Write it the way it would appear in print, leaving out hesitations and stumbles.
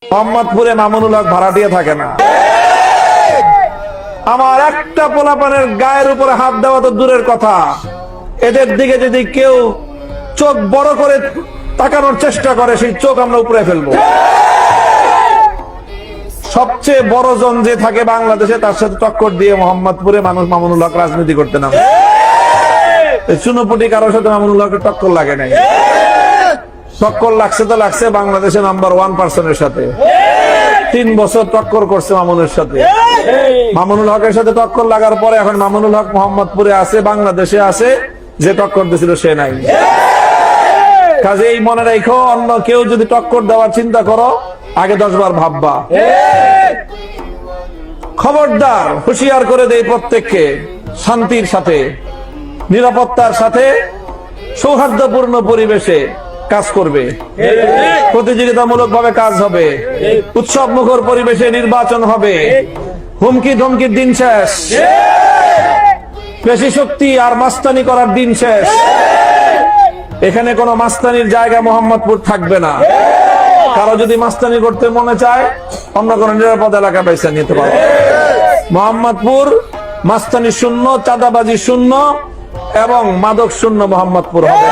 মোহাম্মদপুরে মামুনুল হক ভাড়াটিয়া থাকে না। আমার একটা পোলাপানের গায়ের উপরে হাত দেওয়া তো দূরের কথা, এদের দিকে যদি কেউ চোখ বড় করে তাকানোর চেষ্টা করে সেই চোখ আমরা উপরে ফেলবো। সবচেয়ে বড় জন যে থাকে বাংলাদেশে তার সাথে টক্কর দিয়ে মোহাম্মদপুরে মানুষ মামুনুল হক রাজনীতি করতে নামে। চুনোপুটি কারোর সাথে মামুনুল হকের টক্কর লাগে নাই। টক্কর লাগছে তো লাগছে বাংলাদেশের নাম্বার 1 পার্সনের সাথে। 3 বছর টক্কর করছে মামুনের সাথে। মামুনুল হকের সাথে টক্কর লাগার পরে এখন মামুনুল হক মোহাম্মদপুরে আছে, বাংলাদেশে আছে, যে টক্কর দিয়েছিল সে নাই। কাজেই মনে রাখো, অন্য কেউ যদি টক্কর দেওয়ার চিন্তা করো আগে 10 বার ভাববা। খবরদার, হুঁশিয়ার করে দেই প্রত্যেককে, শান্তির সাথে, নিরাপত্তার সাথে, সৌহার্দ্যপূর্ণ পরিবেশে কাজ করবে, প্রতিযোগিতামূলক ভাবে কাজ হবে, উৎসব মুখর পরিবেশে নির্বাচন হবে। হুমকি ধমকির দিন শেষ, পেশি শক্তি আর মাস্তানি করার দিন শেষ। এখানে কোনো মাস্তানির জায়গা মোহাম্মদপুর থাকবে না। কারো যদি মাস্তানি করতে মনে চায় অন্য কোনো নিরাপদ এলাকা বেছে নিতে পারে। মোহাম্মদপুর মাস্তানি শূন্য, চাঁদাবাজি শূন্য এবং মাদক শূন্য মোহাম্মদপুর হবে।